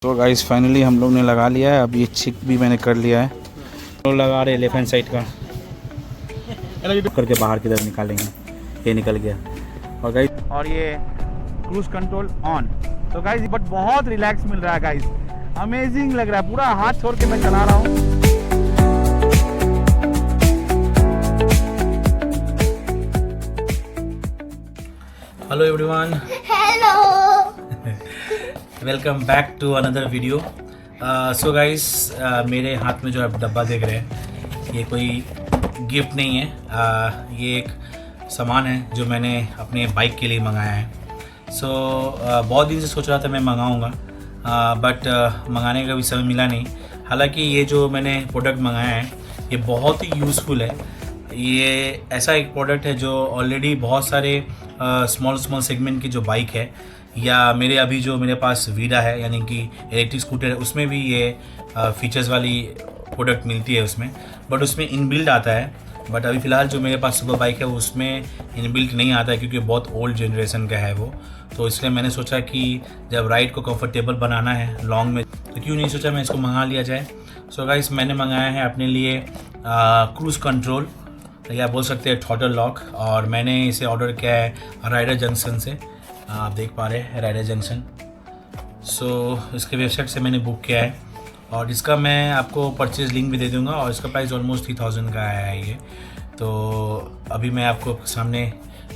तो guys finally हम लोग ने लगा लिया है। अब ये चिक भी मैंने कर लिया है। तो लगा रहे लेफ्ट हैंड साइड का करके बाहर की तरफ निकालेंगे। ये निकल गया। और गाइस और ये क्रूज कंट्रोल ऑन। तो गाइस बट बहुत रिलैक्स मिल रहा है गाइस, अमेजिंग लग रहा है। पूरा हाथ छोड़ के मैं चला रहा हूँ। Hello everyone, hello, welcome back to another video. So guys मेरे हाथ में जो आप डब्बा देख रहे हैं ये कोई गिफ्ट नहीं है। ये एक सामान है जो मैंने अपने बाइक के लिए मंगाया है। बहुत दिन से सोच रहा था मैं मंगाऊंगा, बट मंगाने का भी समय मिला नहीं। हालांकि ये जो मैंने प्रोडक्ट मंगाया है ये बहुत ही यूज़फुल है। ये ऐसा एक प्रोडक्ट है जो ऑलरेडी बहुत सारे स्मॉल सेगमेंट की जो बाइक है, या मेरे पास वीडा है यानी कि इलेक्ट्रिक स्कूटर है, उसमें भी ये फीचर्स वाली प्रोडक्ट मिलती है उसमें, बट उसमें इनबिल्ट आता है। बट अभी फ़िलहाल जो मेरे पास सुपर बाइक है उसमें इनबिल्ट नहीं आता है, क्योंकि बहुत ओल्ड जनरेशन का है वो। तो इसलिए मैंने सोचा कि जब राइड को कंफर्टेबल बनाना है लॉन्ग में, तो क्यों नहीं सोचा मैं इसको मंगा लिया जाए। सो गाइस मैंने मंगाया है अपने लिए क्रूज़ कंट्रोल, या बोल सकते हैं थ्रॉटल लॉक। और मैंने इसे ऑर्डर किया है राइडर जंक्शन से। आप देख पा रहे हैं राइडर जंक्शन। इसके वेबसाइट से मैंने बुक किया है और इसका मैं आपको परचेज़ लिंक भी दे दूंगा। और इसका प्राइस ऑलमोस्ट 3000 का आया है ये। तो अभी मैं आपको सामने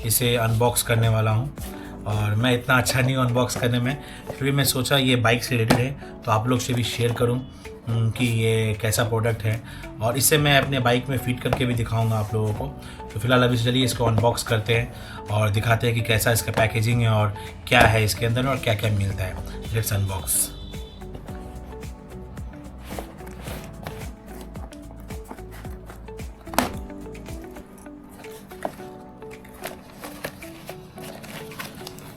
इसे अनबॉक्स करने वाला हूँ। और मैं इतना अच्छा नहीं हूँ अनबॉक्स करने में, फिर भी मैं सोचा ये बाइक से रिलेटेड है तो आप लोग से भी शेयर करूँ कि ये कैसा प्रोडक्ट है। और इससे मैं अपने बाइक में फिट करके भी दिखाऊंगा आप लोगों को। तो फिलहाल अभी चलिए इसको अनबॉक्स करते हैं और दिखाते हैं कि कैसा इसका पैकेजिंग है और क्या है इसके अंदर और क्या क्या मिलता है। Let's unbox.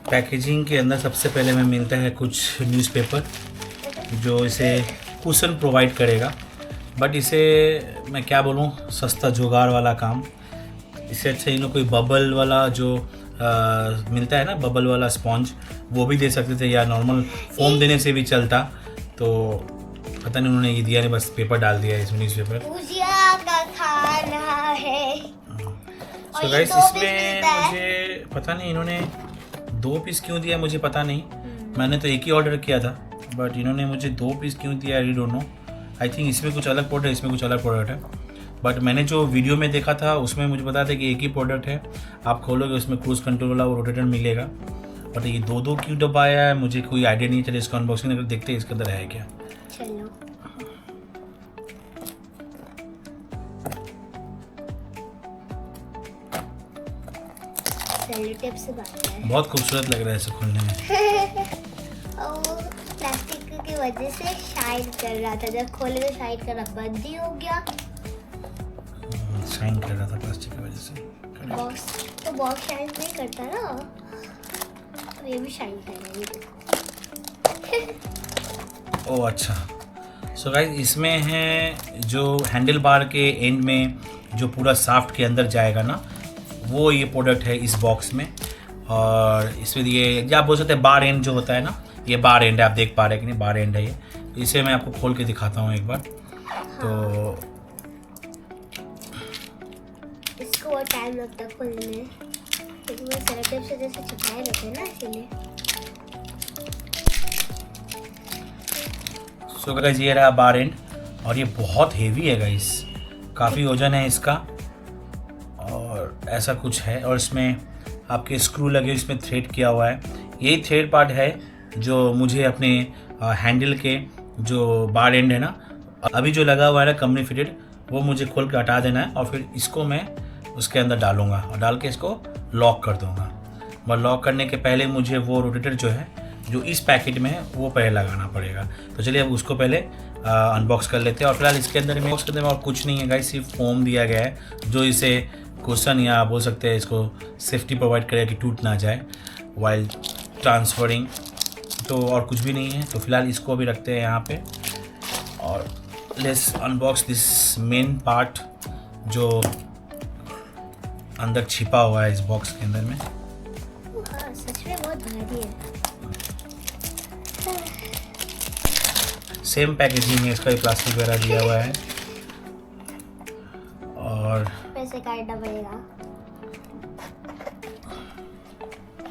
पैकेजिंग के अंदर सबसे पहले में मिलता है कुछ न्यूज़पेपर जो इसे कुशन प्रोवाइड करेगा। बट इसे मैं क्या बोलूँ, सस्ता जुगाड़ वाला काम। इससे अच्छा इन लोग कोई बबल वाला जो मिलता है ना, बबल वाला स्पॉन्ज, वो भी दे सकते थे, या नॉर्मल फोम देने से भी चलता। तो पता नहीं उन्होंने ये दिया नहीं, बस पेपर डाल दिया है इसमें, न्यूज़पेपर। भुजिया का खाना है। सो गाइस इसमें मुझे पता नहीं इन्होंने 2 पीस क्यों दिया, मुझे पता नहीं। मैंने तो एक ही ऑर्डर किया था, बट इन्होंने मुझे 2 पीस क्यों दिया, I don't know. I think इसमें कुछ अलग प्रोडक्ट है, इसमें कुछ अलग प्रोडक्ट है। बट मैंने जो वीडियो में देखा था उसमें मुझे पता था कि एक ही प्रोडक्ट है। आप खोलोगे उसमें क्रूज़ कंट्रोल वाला वो रोटेटर मिलेगा। बट ये 2 क्यों डब्बा आया है मुझे कोई आइडिया नहीं। चलिए इसको अनबॉक्सिंग करके देखते हैं इसके अंदर है क्या। चलो सेलोटेप से बांध है। बहुत खूबसूरत लग रहा है इसे खोलने में। और प्लास्टिक की वजह से शाइन कर रहा था, जब खोले तो शाइन करना बंद ही हो गया। शाइन कर रहा था प्लास्टिक की वजह से। बॉक्स शाइन नहीं करता ना, तो ये भी शाइन कर रहा है। ओह अच्छा। सो गाइस इसमें है जो हैंडल बार के एंड में जो पूरा साफ्ट के अंदर जाएगा ना, वो ये प्रोडक्ट है इस बॉक्स में। और इसमें ये आप बोल सकते हैं बार एंड जो होता है ना, ये बार एंड है। आप देख पा रहे हैं कि नहीं, बार एंड है ये। तो इसे मैं आपको खोल के दिखाता हूँ एक बार। तो इसको बहुत टाइम लगता है खोलने में, क्योंकि वो सेलोटेप से जैसे चिपकाए रहते हैं ना, इसीलिए। सो गाइस ये रहा बार एंड, और ये बहुत हेवी है गाइस, काफ़ी वजन है इसका। और ऐसा कुछ है, और इसमें आपके स्क्रू लगे, इसमें थ्रेड किया हुआ है। यही थ्रेड पार्ट है जो मुझे अपने हैंडल के जो बार एंड है ना, अभी जो लगा हुआ है ना कंपनी फिटेड, वो मुझे खोल के हटा देना है। और फिर इसको मैं उसके अंदर डालूंगा और डाल के इसको लॉक कर दूंगा। और लॉक करने के पहले मुझे वो रोटेटर जो है जो इस पैकेट में है वो पहले लगाना पड़ेगा। तो चलिए अब उसको पहले अनबॉक्स कर लेते हैं। और फिलहाल इसके अंदर में और कुछ नहीं है गाइस, सिर्फ फोम दिया गया है जो इसे कुशन या बोल सकते हैं इसको सेफ्टी प्रोवाइड करेगा कि टूट ना जाए वाइल ट्रांसफरिंग। तो और कुछ भी नहीं है। तो फिलहाल इसको अभी रखते हैं यहाँ पे, और let's unbox this main part जो अंदर छिपा हुआ है इस बॉक्स के अंदर में। हाँ, सच में बहुत भारी है। सेम पैकेजिंग है, इसका भी प्लास्टिक वगैरह दिया हुआ है। और पैसे काटना पड़ेगा।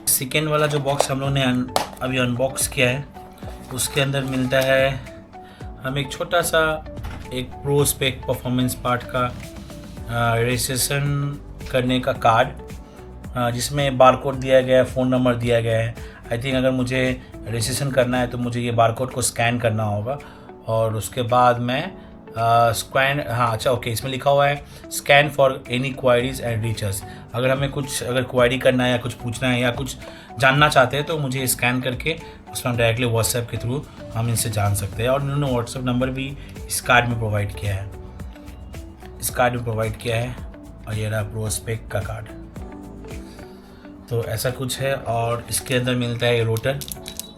सेकेंड वाला जो बॉक्स हम लोग ने अभी अनबॉक्स किया है, उसके अंदर मिलता है हमें एक छोटा सा एक प्रो स्पेक परफॉर्मेंस पार्ट का रजिस्ट्रेशन करने का कार्ड, जिसमें बारकोड दिया गया है, फ़ोन नंबर दिया गया है। आई थिंक अगर मुझे रजिस्ट्रेशन करना है तो मुझे ये बारकोड को स्कैन करना होगा और उसके बाद मैं स्कैन, हाँ अच्छा ओके, इसमें लिखा हुआ है scan for any queries and रीचर्स। अगर हमें कुछ अगर क्वायरी करना है या कुछ पूछना है या कुछ जानना चाहते हैं तो मुझे स्कैन करके उसमें हम डायरेक्टली व्हाट्सएप के थ्रू हम इनसे जान सकते हैं। और इन्होंने व्हाट्सएप नंबर भी इस कार्ड में प्रोवाइड किया है, इस कार्ड में प्रोवाइड किया है। और ये रहा प्रो स्पेक का कार्ड। तो ऐसा कुछ है। और इसके अंदर मिलता है रोटर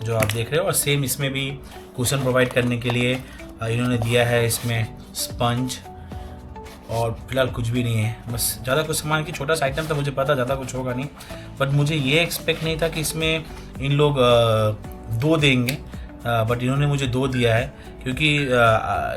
जो आप देख रहे हो, और सेम इसमें भी कुशन प्रोवाइड करने के लिए इन्होंने दिया है इसमें स्पंज। और फिलहाल कुछ भी नहीं है, बस ज़्यादा कुछ सामान की छोटा सा आइटम था, मुझे पता ज़्यादा कुछ होगा नहीं। बट मुझे ये एक्सपेक्ट नहीं था कि इसमें इन लोग 2 देंगे, बट इन्होंने मुझे 2 दिया है। क्योंकि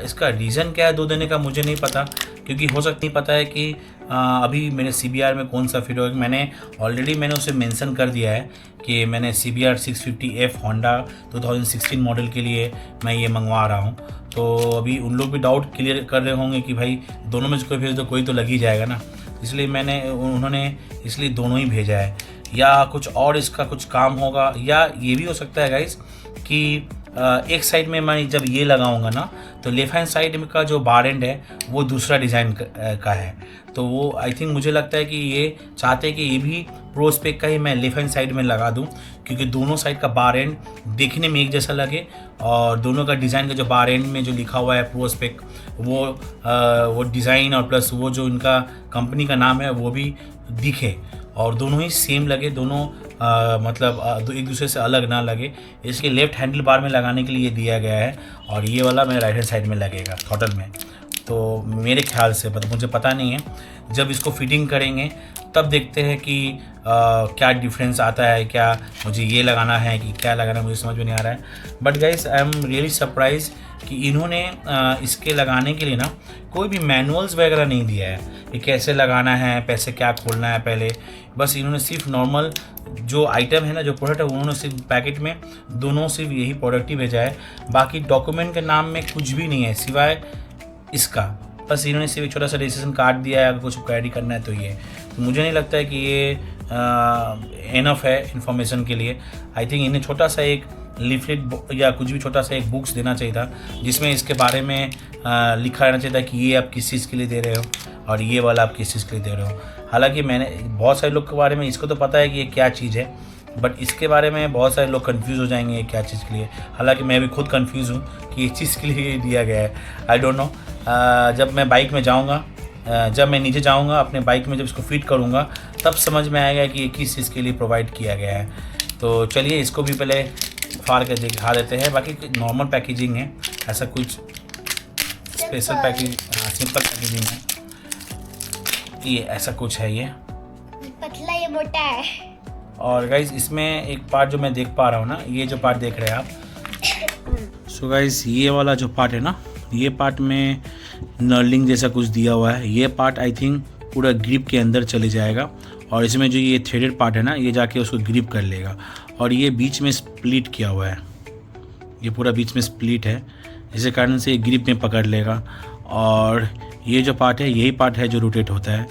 इसका रीज़न क्या है 2 देने का मुझे नहीं पता, क्योंकि हो सकता नहीं पता है कि अभी मेरे CBR में कौन सा फिट होगा। मैंने उसे मेंशन कर दिया है कि मैंने CBR 650F होंडा 2016 मॉडल के लिए मैं ये मंगवा रहा हूँ। तो अभी उन लोग भी डाउट क्लियर कर रहे होंगे कि भाई दोनों में से कोई भेज दो, कोई तो लग ही जाएगा ना। इसलिए उन्होंने इसलिए दोनों ही भेजा है। या कुछ और इसका कुछ काम होगा, या ये भी हो सकता है गाइस कि एक साइड में मैं जब ये लगाऊंगा ना तो लेफ्ट हैंड साइड में का जो बार एंड है वो दूसरा डिज़ाइन का है। तो वो आई थिंक मुझे लगता है कि ये चाहते हैं कि ये भी प्रो स्पेक का ही मैं लेफ्ट हैंड साइड में लगा दूं, क्योंकि दोनों साइड का बार एंड देखने में एक जैसा लगे और दोनों का डिज़ाइन का जो बार एंड में जो लिखा हुआ है प्रो स्पेक वो डिज़ाइन और प्लस वो जो इनका कंपनी का नाम है वो भी दिखे और दोनों ही सेम लगे, दोनों मतलब एक दूसरे से अलग ना लगे। इसके लेफ्ट हैंडल बार में लगाने के लिए दिया गया है और ये वाला मेरे राइट हैंड साइड में लगेगा थ्रॉटल में। तो मेरे ख्याल से मुझे पता नहीं है, जब इसको फिटिंग करेंगे तब देखते हैं कि क्या डिफरेंस आता है, क्या मुझे ये लगाना है कि क्या लगाना है, मुझे समझ में नहीं आ रहा है। But guys I am really surprise कि इन्होंने इसके लगाने के लिए ना कोई भी मैनुअल्स वगैरह नहीं दिया है कि कैसे लगाना है, पैसे क्या खोलना है पहले। बस इन्होंने सिर्फ नॉर्मल जो आइटम है ना, जो प्रोडक्ट है, उन्होंने सिर्फ पैकेट में दोनों सिर्फ यही प्रोडक्ट ही भेजा है। बाकी डॉक्यूमेंट के नाम में कुछ भी नहीं है सिवाय इसका। बस इन्होंने सिर्फ एक छोटा सा रजिस्ट्रेशन कार्ड दिया है, अगर कुछ क्वेरी करना है तो ये। तो मुझे नहीं लगता है कि ये इनफ है इन्फॉर्मेशन के लिए। आई थिंक इन्हें छोटा सा एक लीफलेट या कुछ भी छोटा सा एक बुक्स देना चाहिए था, जिसमें इसके बारे में लिखा रहना चाहिए था कि ये आप किस चीज़ के लिए दे रहे हो और ये वाला आप किस चीज़ के लिए दे रहे हो। हालांकि मैंने बहुत सारे लोग के बारे में इसको तो पता है कि ये क्या चीज़ है, बट इसके बारे में बहुत सारे लोग कंफ्यूज हो जाएंगे ये क्या चीज़ के लिए। हालांकि मैं भी खुद कंफ्यूज हूँ कि इस चीज़ के लिए दिया गया है। I don't know. जब मैं बाइक में जाऊँगा, जब मैं नीचे जाऊँगा अपने बाइक में, जब इसको फिट करूँगा तब समझ में आएगा कि ये किस चीज़ के लिए प्रोवाइड किया गया है। तो चलिए इसको भी पहले फाड़ के दिखा देते हैं। बाकी नॉर्मल पैकेजिंग है, ऐसा कुछ स्पेशल पैकेजिंग, सिंपल पैकेजिंग है। ये ऐसा कुछ है, ये पतला ये मोटा है। और गाइज इसमें एक पार्ट जो मैं देख पा रहा हूँ ना, ये जो पार्ट देख रहे हैं आप, सो गाइज ये वाला जो पार्ट है ना, ये पार्ट में नर्लिंग जैसा कुछ दिया हुआ है। ये पार्ट आई थिंक पूरा ग्रिप के अंदर चले जाएगा और इसमें जो ये थ्रेडेड पार्ट है ना, ये जाके उसको ग्रिप कर लेगा। और ये बीच में स्प्लिट किया हुआ है, ये पूरा बीच में स्प्लिट है, जिसके कारण से ये ग्रिप में पकड़ लेगा। और ये जो पार्ट है, यही पार्ट है जो रोटेट होता है,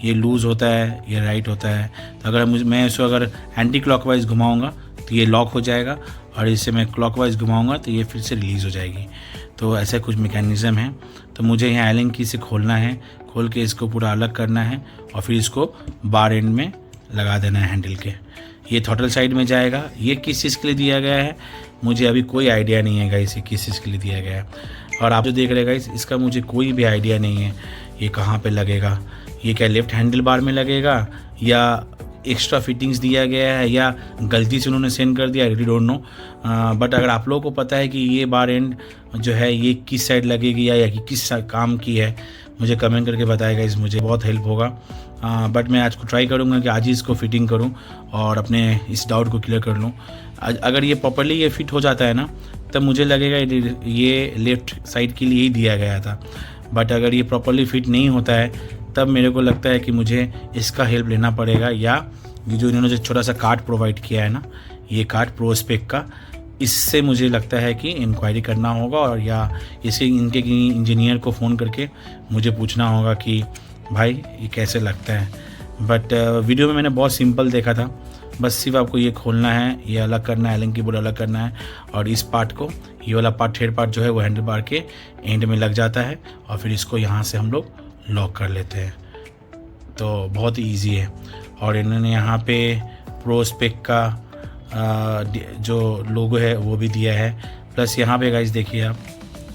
ये लूज़ होता है, ये राइट होता है। तो अगर मैं इसको अगर एंटी क्लॉकवाइज घुमाऊँगा तो ये लॉक हो जाएगा और इसे मैं क्लॉकवाइज घुमाऊँगा तो ये फिर से रिलीज़ हो जाएगी। तो ऐसा कुछ मैकेनिज़्म है। तो मुझे यहाँ एलिंग की से खोलना है, खोल के इसको पूरा अलग करना है और फिर इसको बार एंड में लगा देना है हैंडल के। ये थ्रॉटल साइड में जाएगा। ये किस चीज़ के लिए दिया गया है मुझे अभी कोई आइडिया नहीं है गाइस, ये किस चीज़ के लिए दिया गया है। और आप जो देख रहे हैं गाइस, इसका मुझे कोई भी आइडिया नहीं है ये कहाँ पे लगेगा। ये क्या लेफ्ट हैंडल बार में लगेगा या एक्स्ट्रा फिटिंग्स दिया गया है या गलती से उन्होंने सेंड कर दिया, I really don't know. But अगर आप लोगों को पता है कि ये बार एंड जो है ये किस साइड लगेगी या किस काम की है, मुझे कमेंट करके बताएगा, इस मुझे बहुत हेल्प होगा। बट मैं आज को ट्राई करूँगा कि आज ही इसको फिटिंग करूँ और अपने इस डाउट को क्लियर कर लूँ। अगर ये प्रॉपर्ली ये फिट हो जाता है ना, तब मुझे लगेगा ये लेफ़्ट साइड के लिए ही दिया गया था। बट अगर ये प्रॉपरली फिट नहीं होता है तब मेरे को लगता है कि मुझे इसका हेल्प लेना पड़ेगा, या ये जो इन्होंने जो छोटा सा कार्ड प्रोवाइड किया है ना, ये कार्ड प्रोस्पेक का, इससे मुझे लगता है कि इंक्वायरी करना होगा, और या इसे इनके इंजीनियर को फ़ोन करके मुझे पूछना होगा कि भाई ये कैसे लगता है। बट वीडियो में मैंने बहुत सिंपल देखा था, बस सिर्फ आपको ये खोलना है, ये अलग करना है, एलिंग कीबोर्ड अलग करना है, और इस पार्ट को, ये वाला पार्ट हेड पार्ट जो है वो हैंडल बार के एंड में लग जाता है, और फिर इसको यहाँ से हम लोग लॉक कर लेते हैं। तो बहुत ईजी है। और इन्होंने यहाँ पे प्रोस्पेक का जो लोगो है वो भी दिया है। प्लस यहाँ पे गाइस देखिए आप,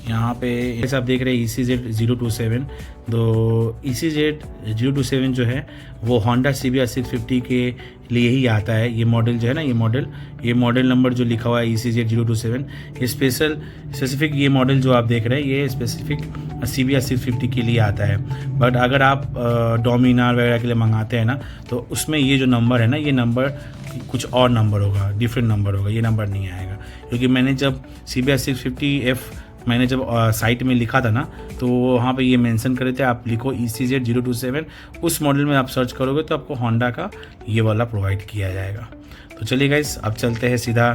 यहाँ पे जैसे आप देख रहे हैं ECZ 027, तो ECZ 027 जो है वो Honda CBR 650 के लिए ही आता है। ये मॉडल जो है ना, ये मॉडल नंबर जो लिखा हुआ है ECZ 027, ये स्पेसिफिक ये मॉडल जो आप देख रहे हैं ये स्पेसिफिक CBR 650 के लिए आता है। बट अगर आप डोमिनार वगैरह के लिए मंगाते हैं ना, तो उसमें ये जो नंबर है ना, ये नंबर कुछ और नंबर होगा, डिफरेंट नंबर होगा, ये नंबर नहीं आएगा। क्योंकि मैंने जब CBR 650F मैंने जब साइट में लिखा था ना, तो वहाँ पे ये मेंशन करे थे, आप लिखो ECZ 027, उस मॉडल में आप सर्च करोगे तो आपको होंडा का ये वाला प्रोवाइड किया जाएगा। तो चलिए गाइस, अब चलते हैं सीधा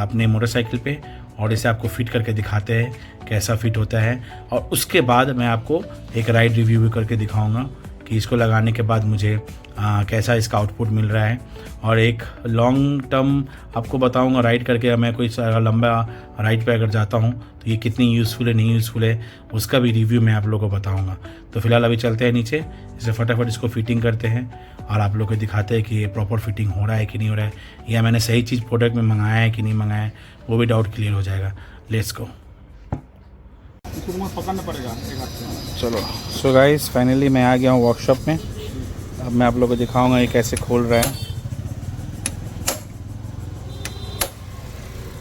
अपने मोटरसाइकिल पे, और इसे आपको फिट करके दिखाते हैं कैसा फिट होता है, और उसके बाद मैं आपको एक राइड रिव्यू भी करके दिखाऊंगा कि इसको लगाने के बाद मुझे कैसा इसका आउटपुट मिल रहा है। और एक लॉन्ग टर्म आपको बताऊंगा राइड करके, मैं कोई लंबा राइड पे अगर जाता हूं तो ये कितनी यूज़फुल है, नहीं यूज़फुल है, उसका भी रिव्यू मैं आप लोगों को बताऊंगा। तो फिलहाल अभी चलते हैं नीचे, इसे फटाफट इसको फिटिंग करते हैं और आप लोगों को दिखाते हैं कि ये प्रॉपर फिटिंग हो रहा है कि नहीं हो रहा है, या मैंने सही चीज़ प्रोडक्ट में मंगाया है कि नहीं मंगाया है, वो भी डाउट क्लियर हो जाएगा। Let's go. पकड़ना पड़ेगा एक हाथ से। चलो, सो गाइस फाइनली मैं आ गया हूँ वर्कशॉप में। अब मैं आप लोगों को दिखाऊंगा ये कैसे खोल रहा है।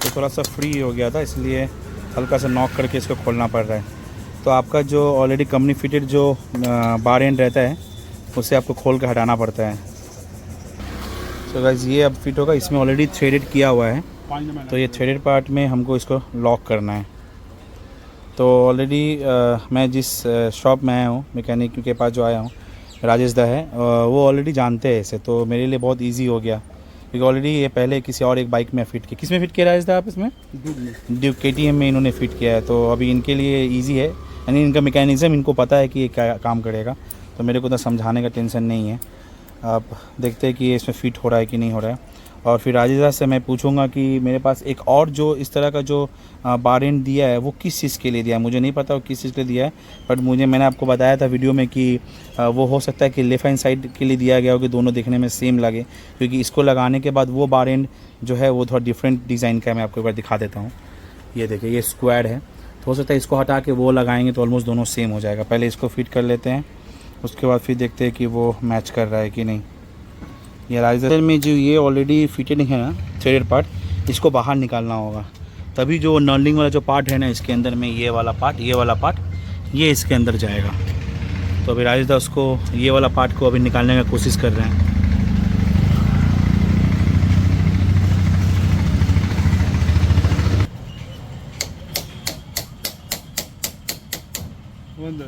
तो थोड़ा सा फ्री हो गया था, इसलिए हल्का सा नॉक करके इसको खोलना पड़ रहा है। तो आपका जो ऑलरेडी कंपनी फिटेड जो बार एंड रहता है उसे आपको खोल कर हटाना पड़ता है। सो गाइस ये अब फिट होगा, इसमें ऑलरेडी थ्रेडेड किया हुआ है, तो ये थ्रेडेड पार्ट में हमको इसको लॉक करना है। तो ऑलरेडी मैं जिस शॉप में आया हूँ, मैकेनिक के पास जो आया हूँ, राजेश दा है, वो ऑलरेडी जानते हैं इसे, तो मेरे लिए बहुत इजी हो गया, क्योंकि ऑलरेडी ये पहले किसी और एक बाइक में फिट किया। किस में फिट किया राजेश दा आप इसमें? ड्यूक KTM में इन्होंने फिट किया है, तो अभी इनके लिए ईजी है, यानी इनका मैकेनिज़्म इनको पता है कि ये क्या काम करेगा, तो मेरे को तो समझाने का टेंशन नहीं है। आप देखते हैं कि ये इसमें फिट हो रहा है कि नहीं हो रहा है। और फिर राजेश से मैं पूछूंगा कि मेरे पास एक और जो इस तरह का जो बार एंड दिया है वो किस चीज़ के लिए दिया है, मुझे नहीं पता वो किस चीज़ के लिए दिया है, बट मैंने आपको बताया था वीडियो में कि वो हो सकता है कि लेफ़्ट हैंड साइड के लिए दिया गया हो कि दोनों देखने में सेम लगे, क्योंकि इसको लगाने के बाद वो बार एंड जो है वो थोड़ा डिफरेंट डिज़ाइन का है। मैं आपको एक बार दिखा देता हूँ, ये देखिए ये स्क्वायर है, तो हो सकता है इसको हटा के वो लगाएंगे तो ऑलमोस्ट दोनों सेम हो जाएगा। पहले इसको फिट कर लेते हैं, उसके बाद फिर देखते हैं कि वो मैच कर रहा है कि नहीं। ये राइजर में जो ये ऑलरेडी फिटेड है ना थ्रेडेड पार्ट, इसको बाहर निकालना होगा, तभी जो नर्लिंग वाला जो पार्ट है ना इसके अंदर में, ये वाला पार्ट ये इसके अंदर जाएगा। तो अभी राजेश दा उसको ये वाला पार्ट को अभी निकालने का कोशिश कर रहे हैं।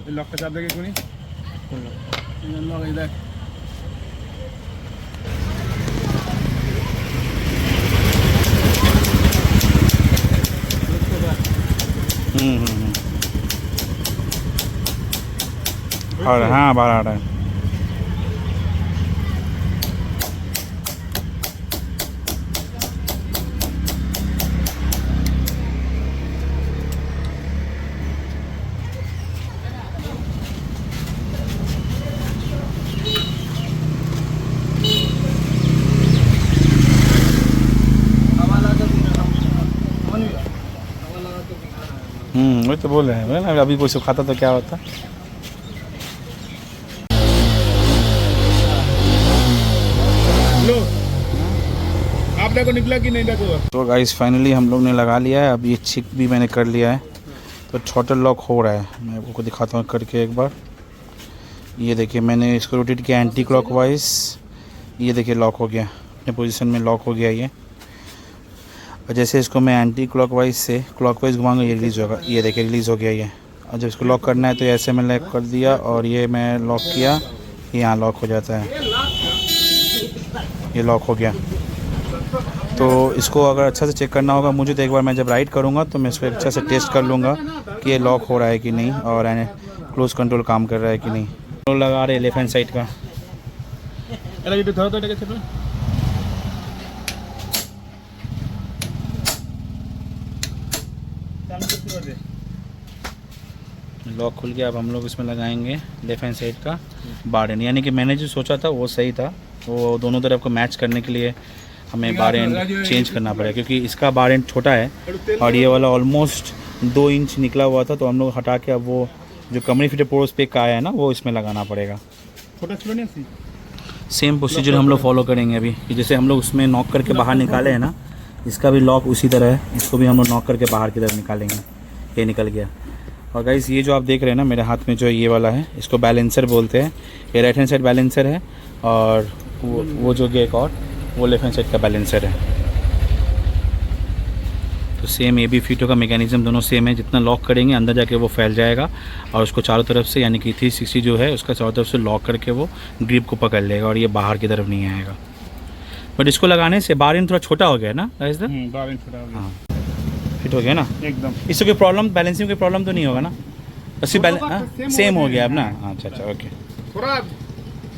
लॉक का चाप देखे कोनी लॉक इधर और हाँ बाहर आ रहा है। वही तो बोल रहे हैं ना, अभी कोई सुखाता तो क्या होता। लो आप देखो निकला कि नहीं देखो। तो गाइस फाइनली हम लोग ने लगा लिया है, अब ये चिक भी मैंने कर लिया है, तो थ्रॉटल लॉक हो रहा है। मैं आपको दिखाता हूँ करके एक बार। ये देखिए मैंने इसको रोटेट किया एंटी क्लॉकवाइज, ये देखिए लॉक हो गया, अपने पोजीशन में लॉक हो गया। ये और जैसे इसको मैं एंटी क्लॉकवाइज से क्लॉकवाइज घुमाऊंगा ये रिलीज़ होगा। ये देखिए रिलीज़ हो गया ये। और जब इसको लॉक करना है तो ऐसे मैं लॉक कर दिया और ये मैं लॉक किया, ये यहाँ लॉक हो जाता है, ये लॉक हो गया। तो इसको अगर अच्छा से चेक करना होगा मुझे, तो एक बार मैं जब राइड करूँगा तो मैं इसको अच्छा से टेस्ट कर लूँगा कि ये लॉक हो रहा है कि नहीं और क्लोज कंट्रोल काम कर रहा है कि नहीं। तो लगा रहे लेफ्ट हैंड साइड का। लॉक खुल गया। अब हम लोग इसमें लगाएंगे लेफ्ट हैंड साइड का बार एंड, यानी कि मैंने जो सोचा था वो सही था। वो दोनों तरफ को मैच करने के लिए हमें बार एंड चेंज करना पड़ेगा, क्योंकि इसका बार एंड छोटा है और ये वाला ऑलमोस्ट 2 इंच निकला हुआ था। तो हम लोग हटा के अब वो जो कम्युनिकेटर पोर्स पे का है ना वो इसमें लगाना पड़ेगा। सेम प्रोसीजर हम लोग फॉलो करेंगे अभी कि जैसे हम लोग उसमें नॉक करके बाहर निकाले हैं ना, इसका भी लॉक उसी तरह है। इसको भी हम लोग नॉक करके बाहर की तरफ निकालेंगे। ये निकल गया। और गाइस ये जो आप देख रहे हैं ना मेरे हाथ में जो ये वाला है, इसको बैलेंसर बोलते हैं। ये राइट हैंड साइड बैलेंसर है और वो जो एक और वो लेफ्ट हैंड साइड का बैलेंसर है। तो सेम ये भी फीटो का मैकेनिज्म दोनों सेम है। जितना लॉक करेंगे अंदर जाके वो फैल जाएगा और उसको चारों तरफ से, यानी कि 360 जो है उसका चारों तरफ से लॉक करके वो ग्रिप को पकड़ लेगा और ये बाहर की तरफ नहीं आएगा। बट इसको लगाने से बार एंड थोड़ा छोटा हो गया ना गाइस? बार एंड छोटा हो गया। हाँ फिट हो गया ना एकदम। इससे कोई प्रॉब्लम, बैलेंसिंग कोई प्रॉब्लम तो नहीं होगा ना? अस्सी सेम हो गया अब ना? अच्छा ओके। थोड़ा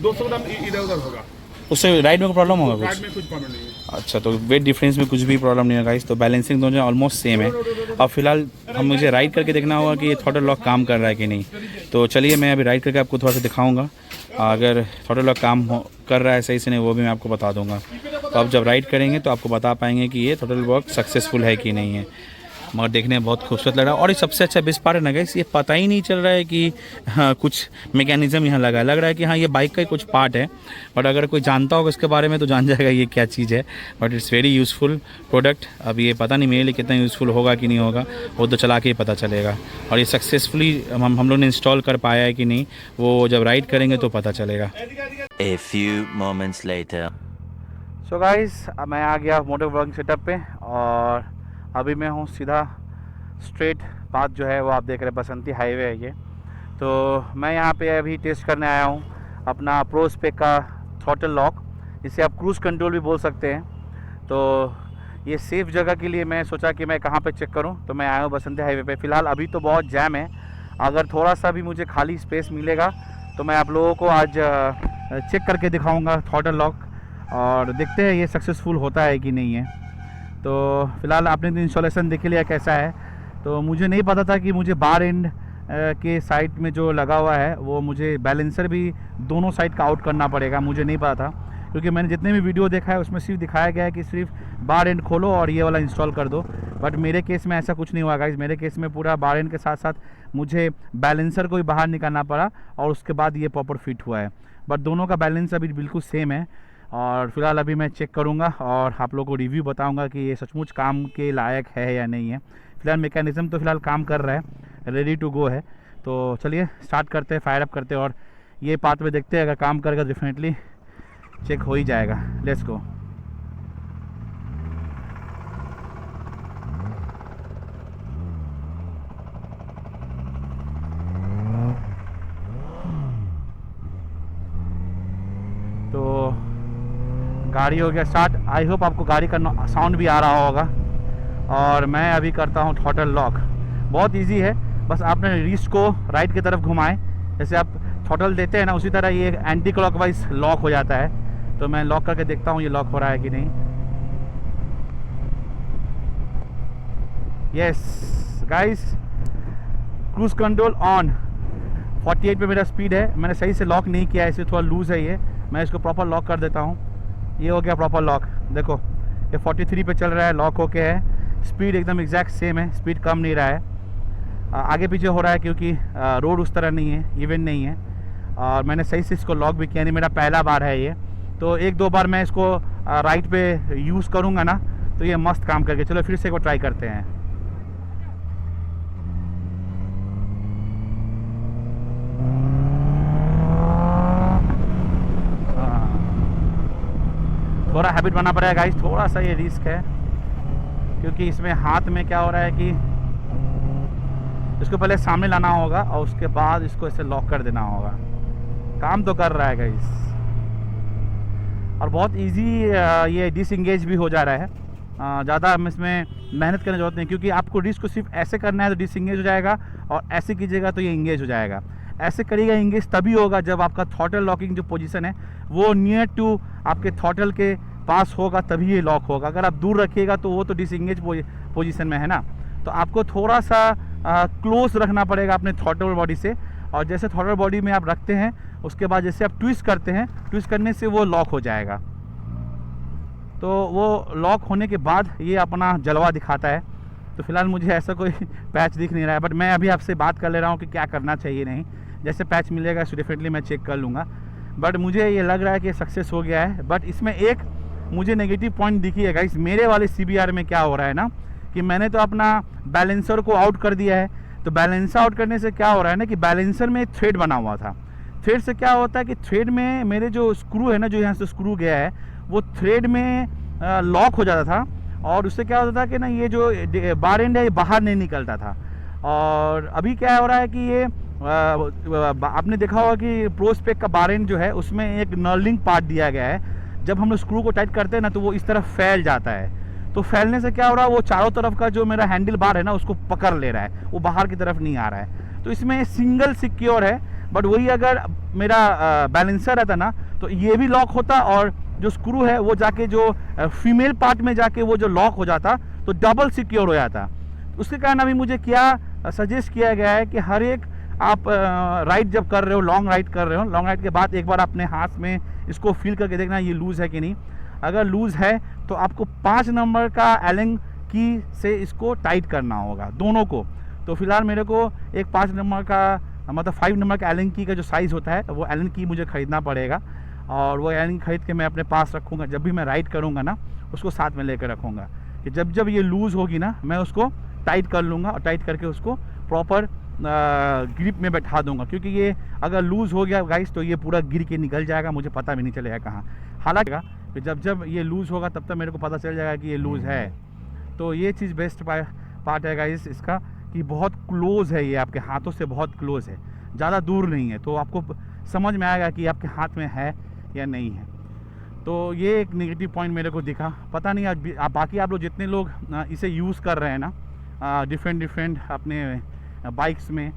200 ग्राम इधर उधर होगा, उससे राइड में कोई प्रॉब्लम होगा कुछ? राइड में कुछ प्रॉब्लम नहीं है। अच्छा, तो वेट डिफरेंस में कुछ भी प्रॉब्लम नहीं होगा। तो बैलेंसिंग दोनों ऑलमोस्ट सेम है। अब फिलहाल हम मुझे राइड करके देखना होगा कि ये थ्रॉटल लॉक काम कर रहा है कि नहीं। तो चलिए मैं अभी राइड करके आपको थोड़ा सा दिखाऊंगा। अगर थ्रॉटल लॉक काम कर रहा है सही से नहीं वो भी मैं आपको बता दूंगा। तो आप जब राइड करेंगे तो आपको बता पाएंगे कि ये थ्रॉटल लॉक सक्सेसफुल है कि नहीं है। मगर देखने में बहुत खूबसूरत लग रहा है। और ये सबसे अच्छा बेस्ट पार्ट है ना गाइस, ये पता ही नहीं चल रहा है कि हाँ कुछ मैकेनिज्म यहाँ लगा है। लग रहा है कि हाँ ये बाइक का ही कुछ पार्ट है। बट अगर कोई जानता होगा इसके बारे में तो जान जाएगा ये क्या चीज़ है। But it's very useful product. अब ये पता नहीं मेरे लिए कितना यूज़फुल होगा कि नहीं होगा, वो तो चला के ही पता चलेगा। और ये सक्सेसफुली हम लोग ने इंस्टॉल कर पाया है कि नहीं वो जब राइड करेंगे तो पता चलेगा। A few moments later. So guys अब मैं आ गया मोटर वर्किंग सेटअप पे और अभी मैं हूँ सीधा स्ट्रेट पाथ जो है वो आप देख रहे हैं, बसंती हाईवे है ये। तो मैं यहाँ पे अभी टेस्ट करने आया हूँ अपना प्रो स्पेक का थ्रॉटल लॉक, इसे आप क्रूज़ कंट्रोल भी बोल सकते हैं। तो ये सेफ़ जगह के लिए मैं सोचा कि मैं कहाँ पे चेक करूँ, तो मैं आया हूँ बसंती हाईवे पे। फ़िलहाल अभी तो बहुत जैम है। अगर थोड़ा सा भी मुझे खाली स्पेस मिलेगा तो मैं आप लोगों को आज चेक करके दिखाऊँगा थ्रॉटल लॉक और देखते हैं ये सक्सेसफुल होता है कि नहीं है। तो फ़िलहाल आपने इंस्टॉलेशन देख लिया कैसा है। तो मुझे नहीं पता था कि मुझे बार एंड के साइड में जो लगा हुआ है वो मुझे बैलेंसर भी दोनों साइड का आउट करना पड़ेगा। मुझे नहीं पता था, क्योंकि मैंने जितने भी वीडियो देखा है उसमें सिर्फ दिखाया गया है कि सिर्फ बार एंड खोलो और ये वाला इंस्टॉल कर दो। बट मेरे केस में ऐसा कुछ नहीं हुआ गाइस। मेरे केस में पूरा बार एंड के साथ साथ मुझे बैलेंसर को भी बाहर निकालना पड़ा और उसके बाद ये प्रॉपर फिट हुआ है। बट दोनों का बैलेंस अभी बिल्कुल सेम है। और फिलहाल अभी मैं चेक करूंगा और आप लोगों को रिव्यू बताऊंगा कि ये सचमुच काम के लायक है या नहीं है। फिलहाल मैकेनिज़्म तो फिलहाल काम कर रहा है, रेडी टू गो है। तो चलिए स्टार्ट करते हैं, फायर अप करते हैं और ये पाथ में देखते हैं। अगर काम करेगा डेफिनेटली चेक हो ही जाएगा। Let's go. तो गाड़ी हो गया स्टार्ट। आई होप आपको गाड़ी का साउंड भी आ रहा होगा। और मैं अभी करता हूँ थ्रॉटल लॉक। बहुत इजी है, बस आपने रिस्ट को राइट की तरफ घुमाएं। जैसे आप थ्रॉटल देते हैं ना उसी तरह ये एंटी क्लॉकवाइज लॉक हो जाता है। तो मैं लॉक करके देखता हूँ ये लॉक हो रहा है कि नहीं। Yes guys, cruise control on. 48 पे मेरा स्पीड है। मैंने सही से लॉक नहीं किया है, इसलिए थोड़ा लूज़ है ये। मैं इसको प्रॉपर लॉक कर देता हूँ। ये हो गया प्रॉपर लॉक। देखो ये 43 पे चल रहा है, लॉक होके है। स्पीड एकदम एग्जैक्ट सेम है, स्पीड कम नहीं रहा है। आगे पीछे हो रहा है क्योंकि रोड उस तरह नहीं है, इवन नहीं है। और मैंने सही से इसको लॉक भी किया नहीं, मेरा पहला बार है ये। तो 1-2 बार मैं इसको राइट पे यूज़ करूँगा ना तो ये मस्त काम करके। चलो फिर से एक बार ट्राई करते हैं। थोड़ा हैबिट बनना पड़ेगा गाइस, थोड़ा सा ये रिस्क है। क्योंकि इसमें हाथ में क्या हो रहा है कि इसको पहले सामने लाना होगा और उसके बाद इसको ऐसे लॉक कर देना होगा। काम तो कर रहा है गाइस, और बहुत इजी ये डिसएंगेज भी हो जा रहा है। ज़्यादा हम इसमें मेहनत करने की जरूरत नहीं, क्योंकि आपको डिस्क को सिर्फ ऐसे करना है तो डिसएंगेज हो जाएगा, और ऐसे कीजिएगा तो ये इंगेज हो जाएगा। ऐसे करिएगा इंगेज तभी होगा जब आपका थ्रॉटल लॉकिंग जो पोजीशन है वो नियर टू आपके थ्रॉटल के पास होगा, तभी ये लॉक होगा। अगर आप दूर रखिएगा तो वो तो डिसएंगेज पोजीशन में है ना। तो आपको थोड़ा सा क्लोज रखना पड़ेगा अपने थ्रॉटल बॉडी से, और जैसे थ्रॉटल बॉडी में आप रखते हैं उसके बाद जैसे आप ट्विस्ट करते हैं, ट्विस्ट करने से वो लॉक हो जाएगा। तो वो लॉक होने के बाद ये अपना जलवा दिखाता है। तो फिलहाल मुझे ऐसा कोई पैच दिख नहीं रहा है, बट मैं अभी आपसे बात कर ले रहा हूँ कि क्या करना चाहिए नहीं। जैसे पैच मिलेगा तो डेफिनेटली मैं चेक कर लूँगा, बट मुझे ये लग रहा है कि सक्सेस हो गया है। बट इसमें एक मुझे नेगेटिव पॉइंट दिखी है गाइस। मेरे वाले CBR में क्या हो रहा है ना कि मैंने तो अपना बैलेंसर को आउट कर दिया है। तो बैलेंसर आउट करने से क्या हो रहा है ना कि बैलेंसर में थ्रेड बना हुआ था। थ्रेड से क्या होता है कि थ्रेड में मेरे जो स्क्रू है ना, जो यहाँ से स्क्रू गया है वो थ्रेड में लॉक हो जाता था, और उससे क्या होता था कि ना ये जो बार एंड है ये बाहर नहीं निकलता था। और अभी क्या हो रहा है कि ये आपने देखा होगा कि प्रोस्पेक का बार एंड जो है उसमें एक नर्लिंग पार्ट दिया गया है। जब हम लोग स्क्रू को टाइट करते हैं ना तो वो इस तरफ फैल जाता है। तो फैलने से क्या हो रहा है, वो चारों तरफ का जो मेरा हैंडल बार है ना उसको पकड़ ले रहा है, वो बाहर की तरफ नहीं आ रहा है। तो इसमें सिंगल सिक्योर है, बट वही अगर मेरा बैलेंसर रहता ना तो ये भी लॉक होता, और जो स्क्रू है वो जाके जो फीमेल पार्ट में जाके वो जो लॉक हो जाता तो डबल सिक्योर हो जाता। उसके कारण अभी मुझे क्या सजेस्ट किया गया है कि हर एक आप राइड जब कर रहे हो, लॉन्ग राइड कर रहे हो, लॉन्ग राइड के बाद एक बार अपने हाथ में इसको फील करके देखना ये लूज़ है कि नहीं। अगर लूज़ है तो आपको 5 नंबर का एलन की से इसको टाइट करना होगा दोनों को। तो फिलहाल मेरे को एक 5 नंबर का मतलब 5 नंबर का एलन की का जो साइज़ होता है वो एलन की मुझे ख़रीदना पड़ेगा, और वो एलन खरीद के मैं अपने पास रखूँगा। जब भी मैं राइड करूँगा ना उसको साथ में लेकर रखूँगा कि जब जब ये लूज़ होगी ना मैं उसको टाइट कर लूँगा, और टाइट करके उसको प्रॉपर ग्रिप में बैठा दूंगा। क्योंकि ये अगर लूज़ हो गया गाइस तो ये पूरा गिर के निकल जाएगा, मुझे पता भी नहीं चलेगा कहाँ। हालांकि जब जब ये लूज़ होगा तब तक मेरे को पता चल जाएगा कि ये लूज़ है। तो ये चीज़ बेस्ट पार्ट है गाइस इसका कि बहुत क्लोज़ है, ये आपके हाथों से बहुत क्लोज़ है, ज़्यादा दूर नहीं है। तो आपको समझ में आएगा कि आपके हाथ में है या नहीं है। तो ये एक नेगेटिव पॉइंट मेरे को दिखा। पता नहीं आज बाकी आप लोग जितने लोग इसे यूज़ कर रहे हैं ना डिफरेंट अपने बाइक्स में,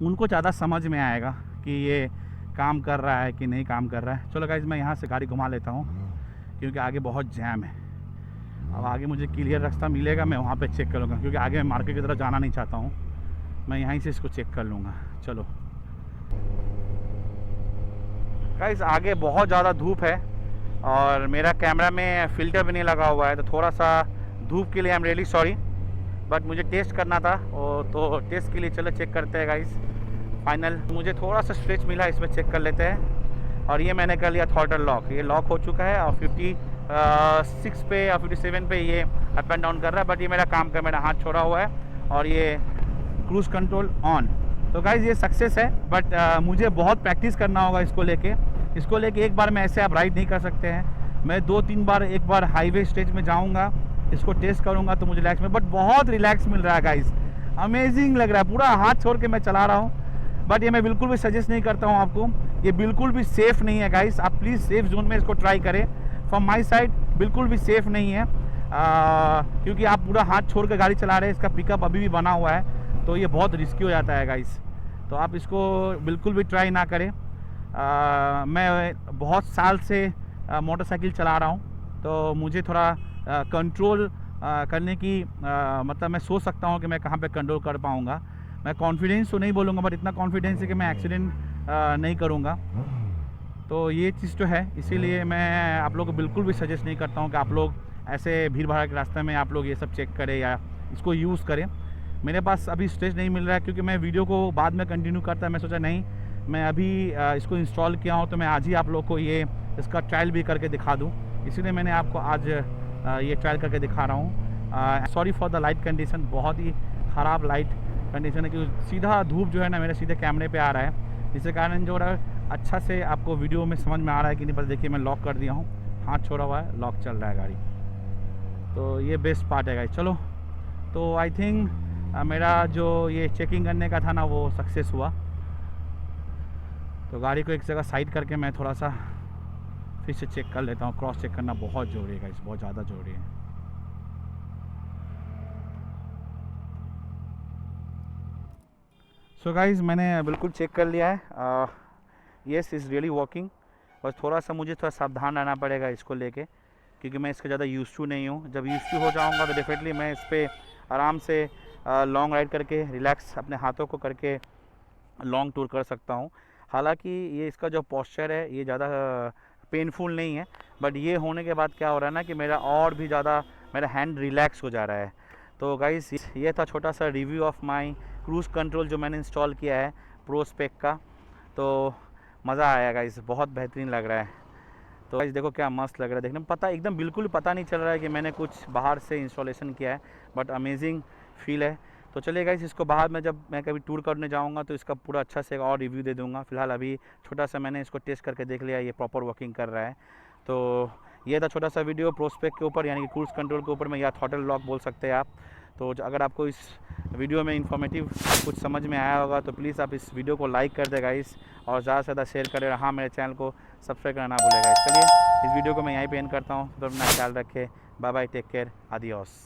उनको ज़्यादा समझ में आएगा कि ये काम कर रहा है कि नहीं काम कर रहा है। चलो गाइस मैं यहाँ से गाड़ी घुमा लेता हूँ क्योंकि आगे बहुत जैम है। अब आगे मुझे क्लियर रास्ता मिलेगा, मैं वहाँ पे चेक करूँगा, क्योंकि आगे मैं मार्केट की तरफ जाना नहीं चाहता हूँ। मैं यहीं से इसको चेक कर लूँगा। चलो गाइस आगे बहुत ज़्यादा धूप है और मेरा कैमरा में फ़िल्टर भी नहीं लगा हुआ है, तो थोड़ा सा धूप के लिए I am really sorry, but मुझे टेस्ट करना था। और तो टेस्ट के लिए चलो चेक करते हैं गाइस। फाइनल मुझे थोड़ा सा स्ट्रेच मिला, इसमें चेक कर लेते हैं। और ये मैंने कर लिया थ्रॉटल लॉक, ये लॉक हो चुका है और 56 पे या 57 पे ये अप एंड डाउन कर रहा है। बट ये मेरा काम का, मेरा हाथ छोड़ा हुआ है और ये क्रूज़ कंट्रोल ऑन। तो गाइस ये सक्सेस है, बट मुझे बहुत प्रैक्टिस करना होगा इसको लेके एक बार में ऐसे आप राइड नहीं कर सकते हैं। मैं 2-3 बार, एक बार हाईवे स्टेज में जाऊँगा, इसको टेस्ट करूँगा तो मुझे रिलैक्स में, बट बहुत रिलैक्स मिल रहा है गाइस, अमेजिंग लग रहा है। पूरा हाथ छोड़ के मैं चला रहा हूँ। बट ये मैं बिल्कुल भी सजेस्ट नहीं करता हूँ आपको, ये बिल्कुल भी सेफ़ नहीं है गाइस। आप प्लीज़ सेफ़ जोन में इसको ट्राई करें। फ्रॉम माई साइड बिल्कुल भी सेफ़ नहीं है, क्योंकि आप पूरा हाथ छोड़ कर गाड़ी चला रहे हैं। इसका पिकअप अभी भी बना हुआ है, तो ये बहुत रिस्की हो जाता है गाइस। तो आप इसको बिल्कुल भी ट्राई ना करें। मैं बहुत साल से मोटरसाइकिल चला रहा हूँ, तो मुझे थोड़ा कंट्रोल करने की मतलब मैं सोच सकता हूँ कि मैं कहाँ पे कंट्रोल कर पाऊँगा। मैं कॉन्फिडेंस तो नहीं बोलूँगा, बट इतना कॉन्फिडेंस है कि मैं एक्सीडेंट नहीं करूँगा। तो ये चीज़ तो है, इसीलिए मैं आप लोग को बिल्कुल भी सजेस्ट नहीं करता हूँ कि आप लोग ऐसे भीड़ भाड़ के रास्ते में आप लोग ये सब चेक करें या इसको यूज़ करें। मेरे पास अभी स्टेज नहीं मिल रहा है, क्योंकि मैं वीडियो को बाद में कंटिन्यू करता है। मैं सोचा नहीं, मैं अभी इसको इंस्टॉल किया हूँ तो मैं आज ही आप लोग को ये इसका ट्रायल भी करके दिखा दूँ, इसीलिए मैंने आपको आज ये ट्रायल करके दिखा रहा हूँ। Sorry for the light condition, बहुत ही ख़राब लाइट कंडीशन है, क्योंकि सीधा धूप जो है ना मेरे सीधे कैमरे पे आ रहा है, जिसके कारण जो अच्छा से आपको वीडियो में समझ में आ रहा है कि नहीं। पर देखिए मैं लॉक कर दिया हूँ, हाथ छोड़ा हुआ है, लॉक चल रहा है गाड़ी। तो ये बेस्ट पार्ट है गाइस। चलो तो आई थिंक मेरा जो ये चेकिंग करने का था ना वो सक्सेस हुआ। तो गाड़ी को एक जगह साइड करके मैं थोड़ा सा फिर से चेक कर लेता हूँ। क्रॉस चेक करना बहुत ज़रूरी है गाइस, बहुत ज़्यादा ज़रूरी है। सो गाइस मैंने बिल्कुल चेक कर लिया है। Yes is really working. बस थोड़ा सा मुझे थोड़ा सावधान रहना पड़ेगा इसको लेके, क्योंकि मैं इसके ज़्यादा यूज़ टू नहीं हूँ। जब यूज़ टू हो जाऊँगा तो डेफिनेटली मैं इस पर आराम से लॉन्ग राइड करके रिलैक्स अपने हाथों को करके लॉन्ग टूर कर सकता हूँ। हालांकि ये इसका जो पोस्चर है ये ज़्यादा पेनफुल नहीं है, बट ये होने के बाद क्या हो रहा है ना कि मेरा और भी ज़्यादा मेरा हैंड रिलैक्स हो जा रहा है। तो गाइस ये था छोटा सा review of my cruise control जो मैंने इंस्टॉल किया है प्रोस्पेक का। तो मज़ा आया गाइस, बहुत बेहतरीन लग रहा है। तो गाइस देखो क्या मस्त लग रहा है देखने में, पता एकदम बिल्कुल पता नहीं चल रहा है कि मैंने कुछ बाहर से इंस्टॉलेशन किया है, बट अमेजिंग फील है। तो चलिए गाइस इसको बाहर में जब मैं कभी टूर करने जाऊंगा तो इसका पूरा अच्छा से और रिव्यू दे दूंगा। फिलहाल अभी छोटा सा मैंने इसको टेस्ट करके देख लिया, ये प्रॉपर वर्किंग कर रहा है। तो ये था छोटा सा वीडियो प्रोस्पेक के ऊपर, यानी कि क्रूज़ कंट्रोल के ऊपर में, या थ्रॉटल लॉक बोल सकते हैं आप। तो अगर आपको इस वीडियो में इन्फॉर्मेटिव कुछ समझ में आया होगा तो प्लीज़ आप इस वीडियो को लाइक कर दें गाइस, और ज़्यादा से ज़्यादा शेयर करें। हाँ, मेरे चैनल को सब्सक्राइब करना ना भूलेगा। चलिए इस वीडियो को मैं यहीं पे एंड करता हूँ। तो अपना ख्याल रखें। Bye bye, take care, adios.